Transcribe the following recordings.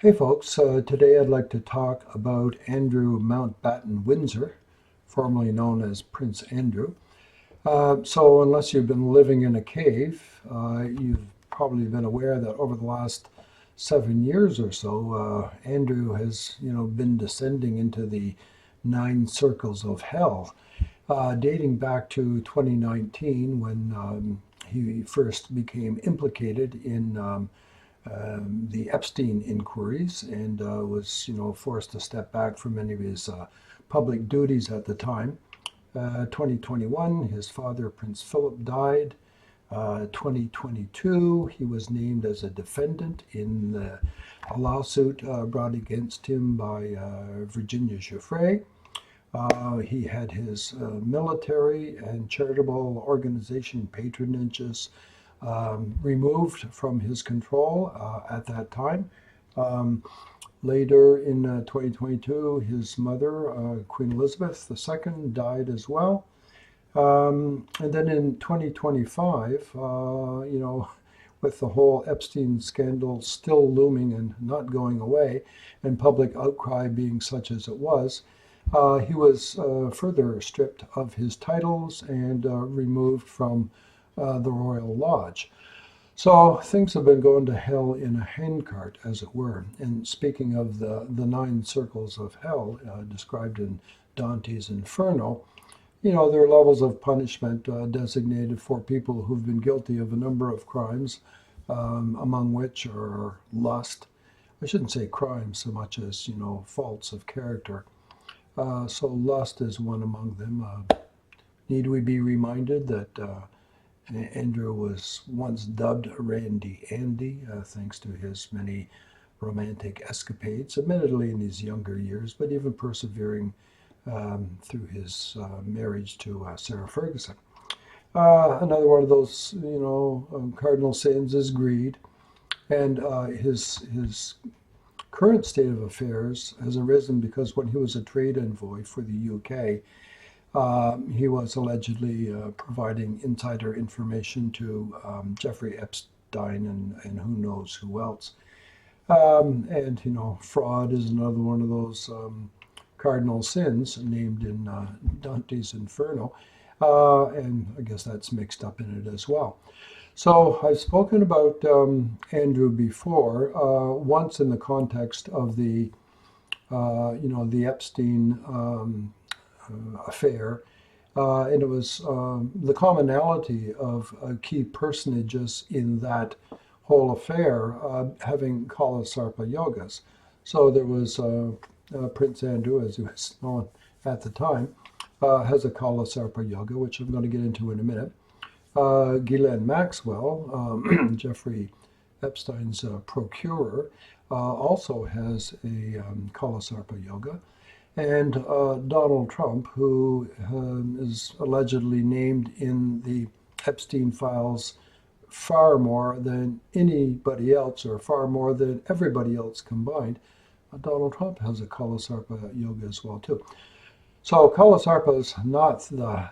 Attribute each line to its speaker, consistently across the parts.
Speaker 1: Hey folks, today I'd like to talk about Andrew Mountbatten Windsor, formerly known as Prince Andrew. So, unless you've been living in a cave, you've probably been aware that over the last 7 years or so, Andrew has, been descending into the nine circles of hell, dating back to 2019 when he first became implicated in the Epstein inquiries and was, forced to step back from many of his public duties at the time. 2021, his father, Prince Philip, died. 2022, he was named as a defendant in a lawsuit brought against him by Virginia Giuffre. He had his military and charitable organization patronages removed from his control at that time. Um, Later in 2022, his mother, Queen Elizabeth II, died as well. And then in 2025, with the whole Epstein scandal still looming and not going away, and public outcry being such as it was, he was further stripped of his titles and removed from the Royal Lodge. So things have been going to hell in a handcart, as it were. And speaking of the nine circles of hell described in Dante's Inferno, there are levels of punishment designated for people who've been guilty of a number of crimes, among which are lust. I shouldn't say crimes so much as, faults of character. So lust is one among them. Need we be reminded that Andrew was once dubbed Randy Andy, thanks to his many romantic escapades, admittedly in his younger years, but even persevering through his marriage to Sarah Ferguson. Another one of those, cardinal sins is greed, and his current state of affairs has arisen because when he was a trade envoy for the UK, he was allegedly providing insider information to Jeffrey Epstein and who knows who else. And, fraud is another one of those cardinal sins named in Dante's Inferno. And I guess that's mixed up in it as well. So I've spoken about Andrew before, once in the context of the Epstein affair, and it was the commonality of key personages in that whole affair having Kalasarpa yogas. So there was Prince Andrew, as he was known at the time, has a Kalasarpa yoga, which I'm going to get into in a minute. Ghislaine Maxwell, Jeffrey Epstein's procurer, also has a Kalasarpa yoga. And Donald Trump, who is allegedly named in the Epstein files far more than anybody else, or far more than everybody else combined, Donald Trump has a Kalasarpa yoga as well too. So Kalasarpa is not the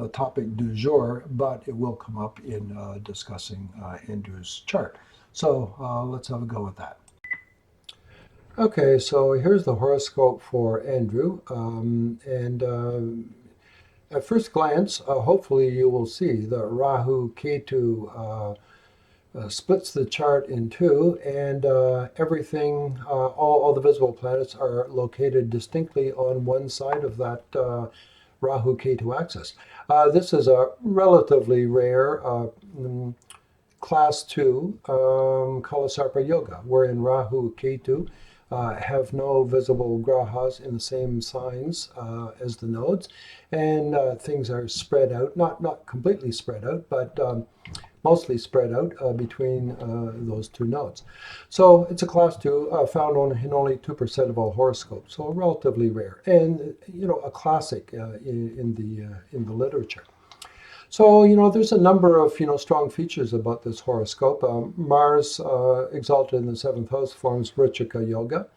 Speaker 1: topic du jour, but it will come up in discussing Andrew's chart. So let's have a go at that. Okay, so here's the horoscope for Andrew. And at first glance, hopefully you will see the Rahu Ketu splits the chart in two, and everything, all the visible planets are located distinctly on one side of that Rahu Ketu axis. This is a relatively rare class 2 Kalasarpa yoga, wherein Rahu Ketu have no visible grahas in the same signs as the nodes, and things are spread out, not completely spread out, but mostly spread out between those two nodes. So it's a class 2 found in only 2% of all horoscopes, so relatively rare, and a classic in the literature. So, there's a number of, strong features about this horoscope. Mars, exalted in the 7th house, forms Vrichika Yoga.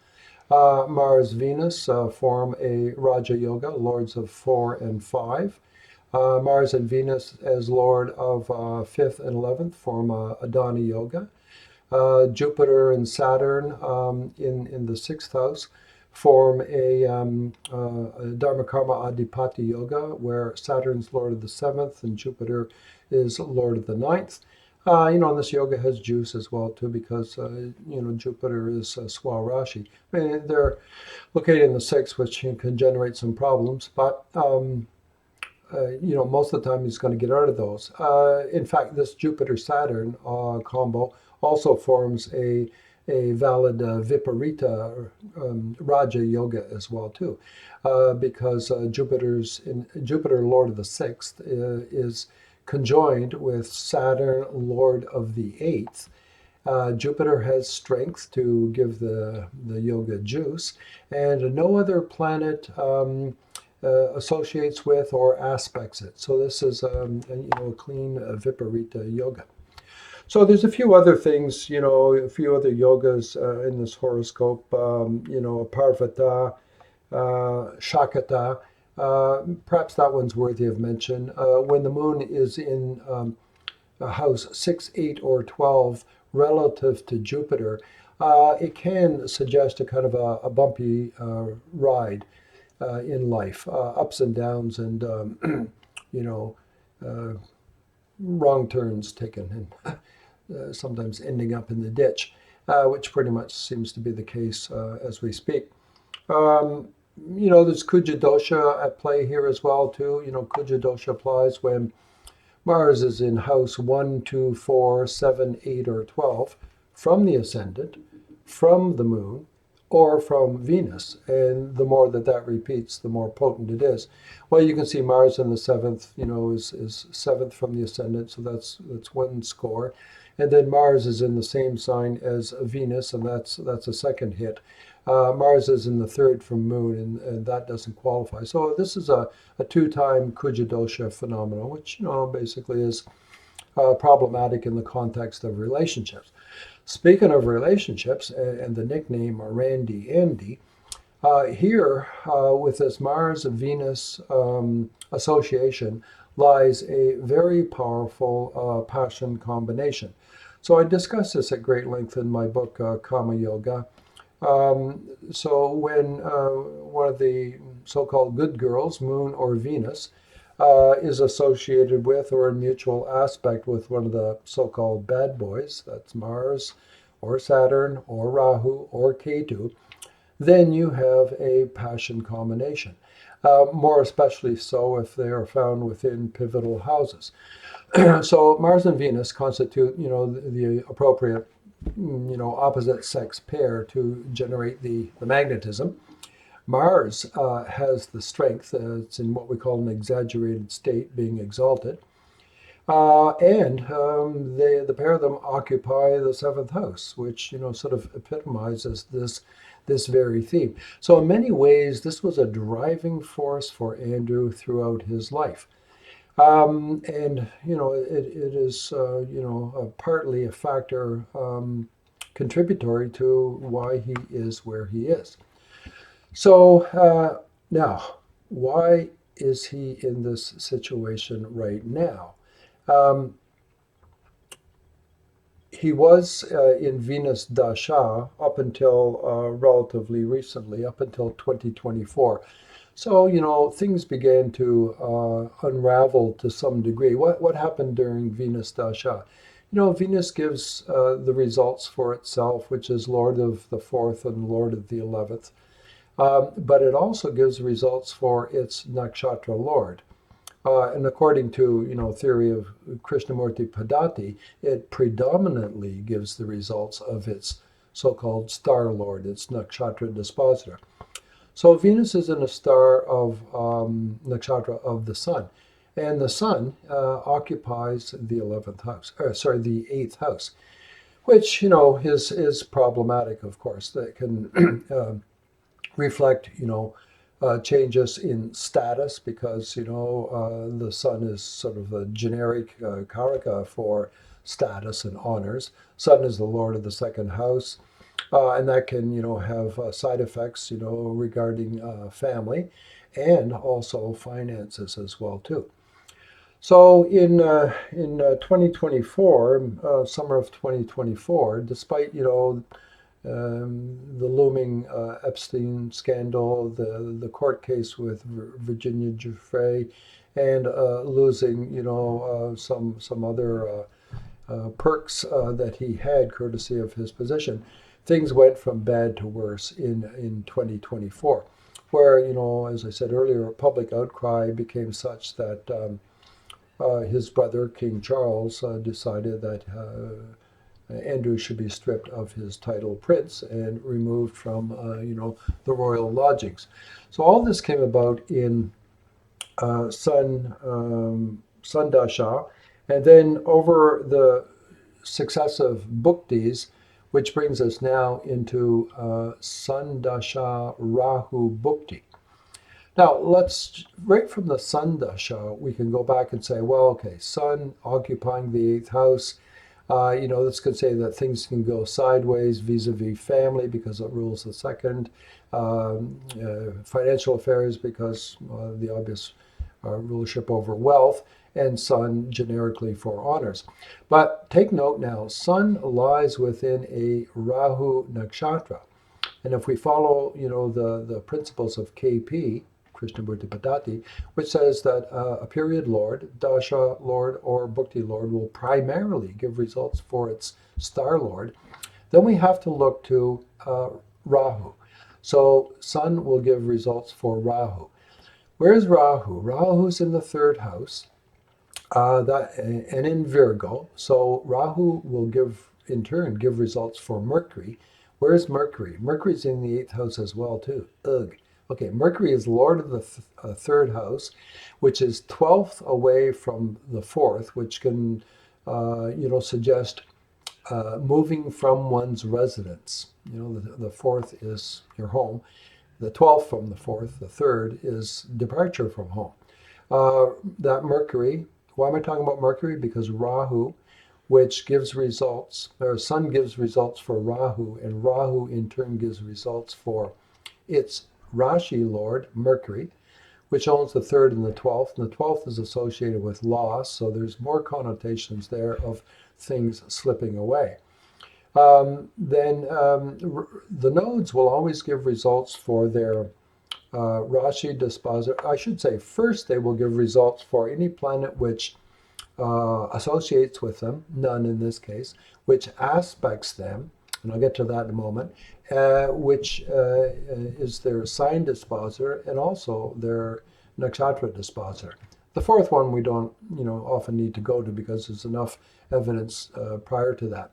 Speaker 1: Mars, Venus form a Raja Yoga, lords of 4 and 5. Mars and Venus as lord of 5th and 11th form Adani Yoga. Jupiter and Saturn in the sixth house form a Dharma Karma Adipati Yoga, where Saturn's Lord of the seventh and Jupiter is Lord of the ninth. And this yoga has juice as well too, because Jupiter is Swarashi. I mean, they're located in the sixth, which can generate some problems, but most of the time he's going to get out of those. In fact, this Jupiter-Saturn combo also forms a valid Viparita Raja Yoga as well too, because Jupiter, Lord of the sixth, is conjoined with Saturn, Lord of the eighth. Jupiter has strength to give the yoga juice, and no other planet associates with or aspects it. So this is a clean Viparita yoga. So there's a few other things, a few other yogas in this horoscope, Parvata, Shakata. Perhaps that one's worthy of mention. When the moon is in a house 6, 8, or 12 relative to Jupiter, it can suggest a kind of a bumpy ride in life, ups and downs, and wrong turns taken, and sometimes ending up in the ditch, which pretty much seems to be the case as we speak. There's Kuja dosha at play here as well too. Kuja dosha applies when Mars is in house 1, 2, 4, 7, 8, or 12 from the ascendant, from the moon, or from Venus. And the more that repeats, the more potent it is. Well, you can see Mars in the seventh, is seventh from the ascendant, so that's one score. And then Mars is in the same sign as Venus, and that's a second hit. Mars is in the third from Moon, and that doesn't qualify. So this is a two-time Kuja dosha phenomenon, which basically is problematic in the context of relationships. Speaking of relationships, and the nickname Randy Andy, here with this Mars-Venus association lies a very powerful passion combination. So I discuss this at great length in my book, Kama Yoga. So when one of the so-called good girls, Moon or Venus, is associated with or in mutual aspect with one of the so-called bad boys, that's Mars or Saturn or Rahu or Ketu, then you have a passion combination. More especially so if they are found within pivotal houses. So Mars and Venus constitute, the appropriate, opposite sex pair to generate the magnetism. Mars has the strength. It's in what we call an exaggerated state, being exalted. And the pair of them occupy the seventh house, which, sort of epitomizes this very theme. So in many ways, this was a driving force for Andrew throughout his life. And, it is, partly a factor contributory to why he is where he is. So now, why is he in this situation right now? He was in Venus dasha up until relatively recently, up until 2024. So, things began to unravel to some degree. What happened during Venus dasha? Venus gives the results for itself, which is Lord of the fourth and Lord of the 11th. But it also gives results for its nakshatra lord. And according to, theory of Krishnamurti Padati, it predominantly gives the results of its so-called star lord, its nakshatra dispositor. So Venus is in a star of nakshatra of the sun. And the sun occupies the 11th house, the 8th house, which, is problematic, of course. That can reflect, changes in status, because, the sun is sort of a generic karaka for status and honors. Sun is the lord of the second house, and that can, have side effects, regarding family and also finances as well, too. So in 2024, summer of 2024, despite the looming Epstein scandal, the court case with Virginia Giuffre, and losing some other perks that he had courtesy of his position, things went from bad to worse in 2024, where as I said earlier, public outcry became such that his brother King Charles decided that Andrew should be stripped of his title prince and removed from the royal lodgings. So all this came about in Sun Dasha, and then over the successive bhuktis, which brings us now into Sun Dasha Rahu Bhukti. Now, right from the Sun Dasha, we can go back and say, well, okay, Sun occupying the eighth house, this could say that things can go sideways vis-a-vis family because it rules the second, financial affairs because the obvious rulership over wealth, and Sun generically for honors. But take note now, Sun lies within a Rahu nakshatra. And if we follow, the principles of KP, Krishnamurti Padati, which says that a period lord, dasha lord, or bhukti lord will primarily give results for its star lord, then we have to look to Rahu. So Sun will give results for Rahu. Where's Rahu? Rahu's in the third house, and in Virgo. So Rahu will in turn give results for Mercury. Where's Mercury? Mercury's in the eighth house as well too. Ugh. Okay, Mercury is lord of the third house, which is 12th away from the fourth, which can, suggest moving from one's residence. The fourth is your home. The 12th from the fourth, the third is departure from home. That Mercury, why am I talking about Mercury? Because Rahu, which gives results, or Sun gives results for Rahu, and Rahu in turn gives results for its Rashi Lord, Mercury, which owns the third and the 12th. And the 12th is associated with loss, so there's more connotations there of things slipping away. Then the nodes will always give results for their Rashi dispositor. I should say first they will give results for any planet which associates with them, none in this case, which aspects them, and I'll get to that in a moment, which is their sign dispositor and also their nakshatra dispositor. The fourth one we don't, often need to go to because there's enough evidence prior to that.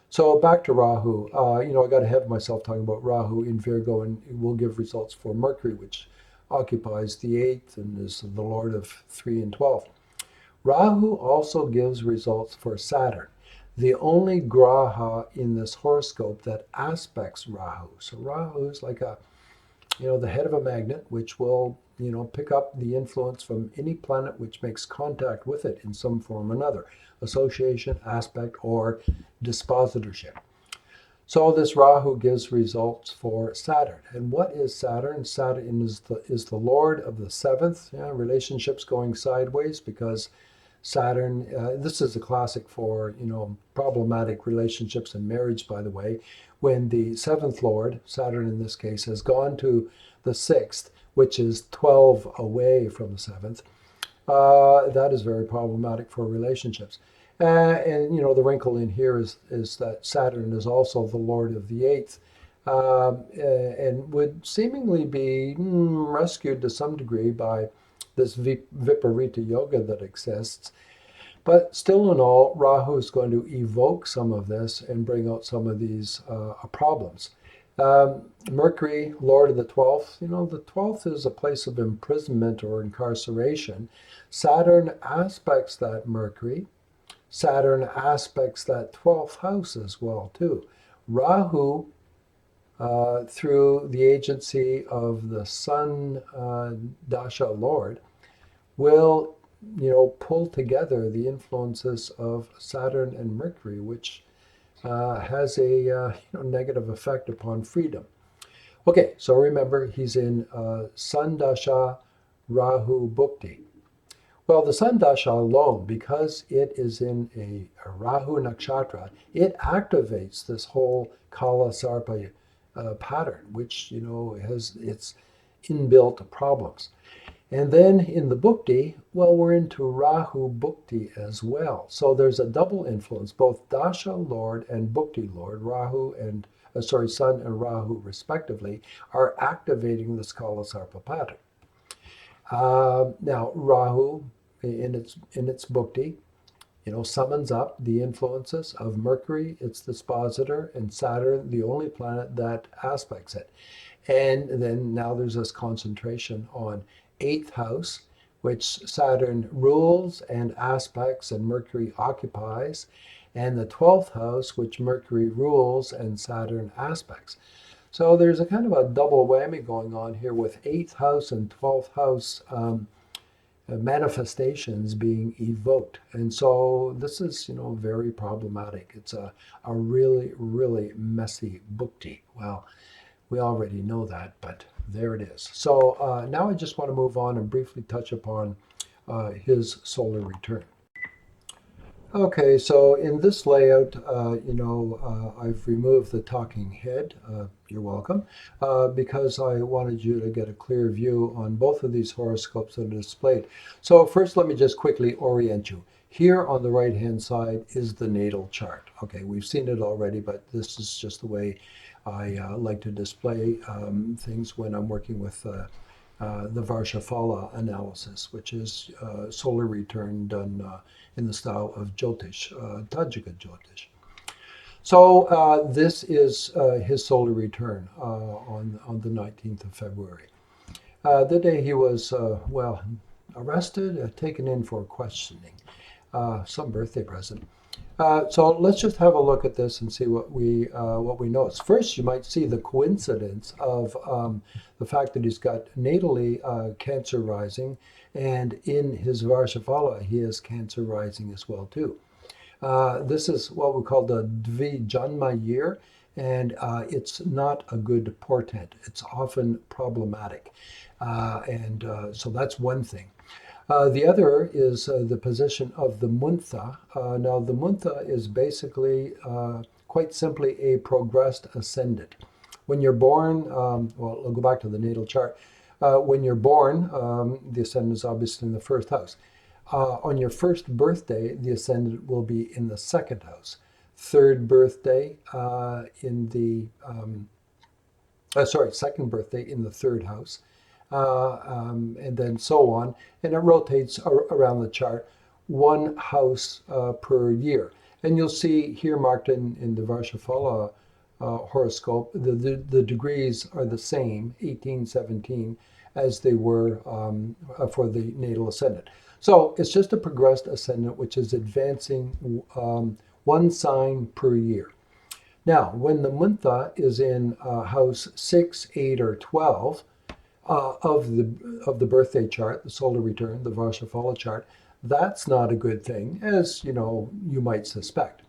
Speaker 1: So back to Rahu. I got ahead of myself talking about Rahu in Virgo, and it will give results for Mercury, which occupies the eighth and is the lord of 3 and 12. Rahu also gives results for Saturn, the only graha in this horoscope that aspects Rahu. So Rahu is like the head of a magnet, which will, pick up the influence from any planet which makes contact with it in some form or another, association, aspect, or dispositorship. So this Rahu gives results for Saturn. And what is Saturn? Saturn is the lord of the seventh. Relationships going sideways because Saturn, this is a classic for, problematic relationships and marriage, by the way, when the seventh lord, Saturn in this case, has gone to the sixth, which is 12 away from the seventh. That is very problematic for relationships. And the wrinkle in here is that Saturn is also the lord of the eighth, and would seemingly be rescued to some degree by this Viparita yoga that exists. But still in all, Rahu is going to evoke some of this and bring out some of these problems. Mercury, lord of the 12th, the 12th is a place of imprisonment or incarceration. Saturn aspects that Mercury. Saturn aspects that 12th house as well, too. Rahu, through the agency of the Sun Dasha Lord, will, pull together the influences of Saturn and Mercury, which has a negative effect upon freedom. Okay, so remember, he's in Sun Dasha Rahu Bhukti. Well, the sun dasha alone, because it is in a Rahu nakshatra, it activates this whole Kala Sarpa pattern, which has its inbuilt problems. And then in the Bhukti, well, we're into Rahu Bhukti as well. So there's a double influence, both Dasha Lord and Bhukti Lord, Rahu and, Sun and Rahu respectively, are activating the Skala Sarpa pattern. Now, Rahu, in its Bhukti, summons up the influences of Mercury, its dispositor, and Saturn, the only planet that aspects it. And then now there's this concentration on 8th house, which Saturn rules and aspects and Mercury occupies, and the 12th house, which Mercury rules and Saturn aspects. So there's a kind of a double whammy going on here with 8th house and 12th house manifestations being evoked. And so this is, very problematic. It's a really, really messy bhukti. Well, we already know that, but there it is. So now I just want to move on and briefly touch upon his solar return. Okay, so in this layout, I've removed the talking head. You're welcome, because I wanted you to get a clear view on both of these horoscopes that are displayed. So first, let me just quickly orient you. Here on the right-hand side is the natal chart. Okay, we've seen it already, but this is just the way I like to display things when I'm working with the Varshaphala analysis, which is solar return done in the style of Jyotish, Tajik Jyotish. So this is his solar return on the 19th of February. The day he was, arrested, taken in for questioning. Some birthday present. So let's just have a look at this and see what we notice. First, you might see the coincidence of the fact that he's got natally Cancer rising, and in his Varshaphala, he has Cancer rising as well too. This is what we call the Dvijanma year, and it's not a good portent. It's often problematic, and so that's one thing. The other is the position of the muntha. Now, the muntha is basically, quite simply, a progressed ascendant. When you're born, well, I'll go back to the natal chart. When you're born, the ascendant is obviously in the first house. On your first birthday, the ascendant will be in the second house. Third birthday in the, second birthday in the third house. And then so on, and it rotates around the chart one house per year. And you'll see here marked in the Varshaphala horoscope, the degrees are the same, 18, 17, as they were for the natal ascendant. So it's just a progressed ascendant, which is advancing one sign per year. Now, when the muntha is in house 6, 8, or 12, of the birthday chart, the solar return, the Varshaphala chart, that's not a good thing, as you might suspect.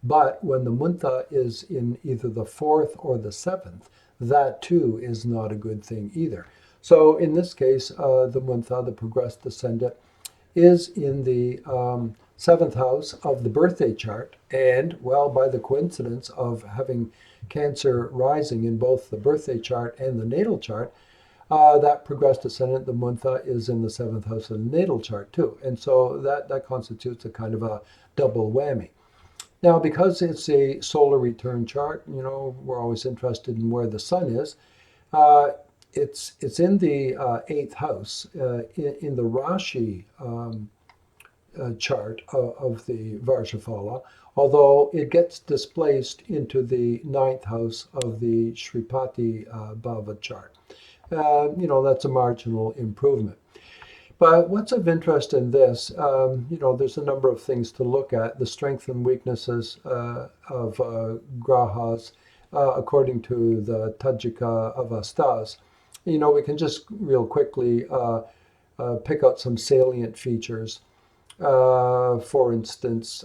Speaker 1: But when the muntha is in either the 4th or the 7th, that too is not a good thing either. So in this case, the muntha, the progressed ascendant, is in the 7th house of the birthday chart, and well, by the coincidence of having Cancer rising in both the birthday chart and the natal chart, that progressed ascendant, the muntha, is in the 7th house of the natal chart too. And so that constitutes a kind of a double whammy. Now, because it's a solar return chart, we're always interested in where the sun is. It's in the 8th house, in the Rashi chart of the Varshaphala, although it gets displaced into the 9th house of the Shripati Bhava chart. That's a marginal improvement. But what's of interest in this, there's a number of things to look at. The strengths and weaknesses of grahas, according to the Tajika Avastas. We can just real quickly pick out some salient features. For instance,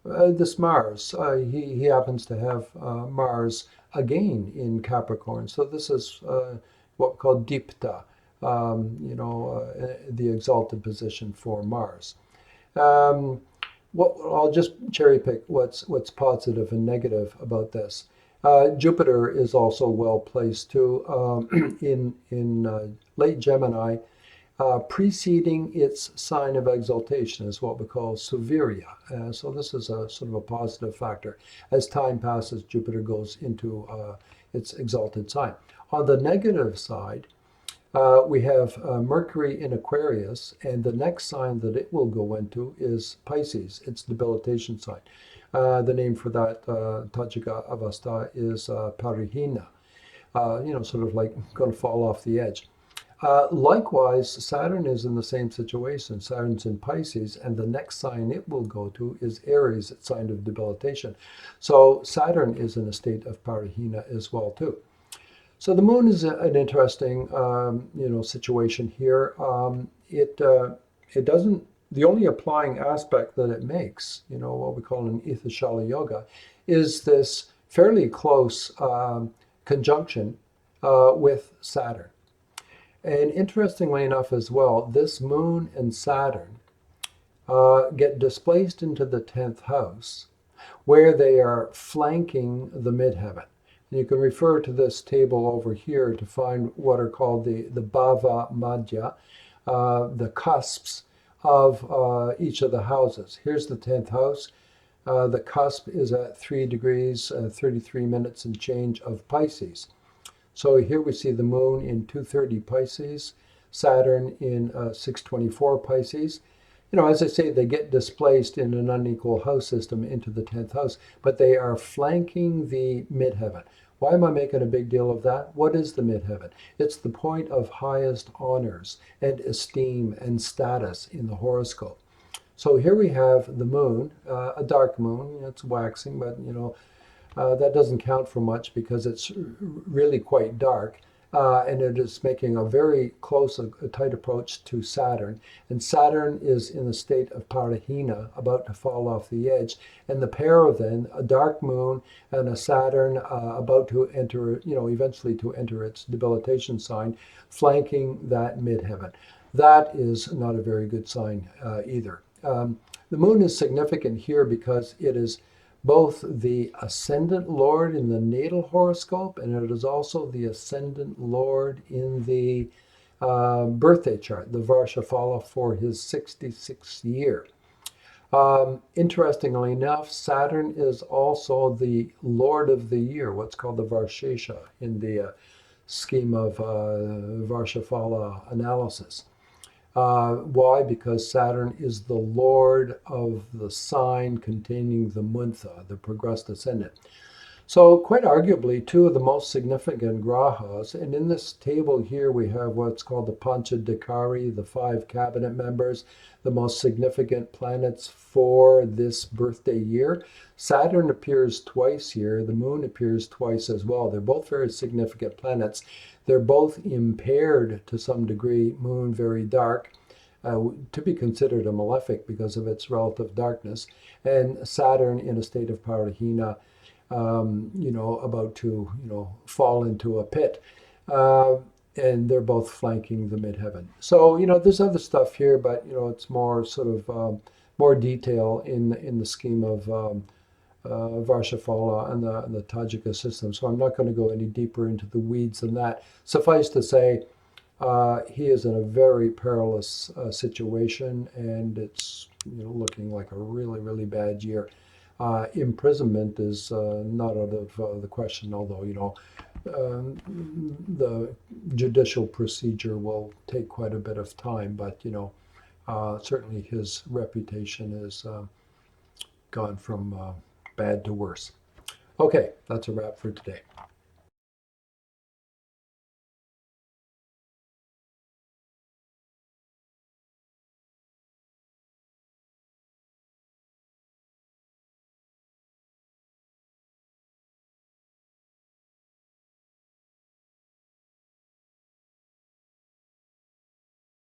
Speaker 1: this Mars, he happens to have Mars again in Capricorn. So this is what we call Dipta, the exalted position for Mars. Um, I'll just cherry pick what's positive and negative about this. Jupiter is also well placed too in late Gemini. Preceding its sign of exaltation is what we call Suviria. So this is a sort of a positive factor. As time passes, Jupiter goes into its exalted sign. On the negative side, we have Mercury in Aquarius, and the next sign that it will go into is Pisces, its debilitation sign. The name for that Tajik Avastha is Parihina, sort of like going to fall off the edge. Likewise, Saturn is in the same situation. Saturn's in Pisces, and the next sign it will go to is Aries, its sign of debilitation. So Saturn is in a state of Parihina as well too. So the moon is an interesting, situation here. It doesn't. The only applying aspect that it makes, what we call an Ithashala Yoga, is this fairly close conjunction with Saturn. And interestingly enough as well, this moon and Saturn get displaced into the 10th house, where they are flanking the midheaven. And you can refer to this table over here to find what are called the bhava madhya, the cusps of each of the houses. Here's the 10th house. The cusp is at 3 degrees, 33 minutes and change of Pisces. So here we see the moon in 230 Pisces, Saturn in 624 Pisces. As I say, they get displaced in an unequal house system into the 10th house, but they are flanking the midheaven. Why am I making a big deal of that? What is the midheaven? It's the point of highest honors and esteem and status in the horoscope. So here we have the moon, a dark moon. It's waxing, but that doesn't count for much because it's really quite dark. And it is making a very close, a tight approach to Saturn. And Saturn is in a state of Parahina, about to fall off the edge. And the pair of then, a dark moon and a Saturn about to enter, eventually to enter its debilitation sign, flanking that midheaven. That is not a very good sign either. The moon is significant here because it is both the ascendant lord in the natal horoscope, and it is also the ascendant lord in the birthday chart, the Varshaphala for his 66th year. Interestingly enough, Saturn is also the lord of the year, what's called the Varshesha in the scheme of Varshaphala analysis. Why? Because Saturn is the lord of the sign containing the Muntha, the progressed ascendant. So quite arguably, two of the most significant grahas, and in this table here we have what's called the Panchadikari, the 5 cabinet members, the most significant planets for this birthday year. Saturn appears twice here, the moon appears twice as well. They're both very significant planets. They're both impaired to some degree, moon very dark, to be considered a malefic because of its relative darkness, and Saturn in a state of Parahina, about to, fall into a pit. And they're both flanking the midheaven. So, there's other stuff here, but, it's more sort of more detail in the scheme of Varshaphala and the Tajika system. So I'm not going to go any deeper into the weeds than that. Suffice to say, he is in a very perilous situation, and it's looking like a really, really bad year. Imprisonment is not out of the question, although the judicial procedure will take quite a bit of time. But certainly his reputation has gone from bad to worse. Okay, that's a wrap for today.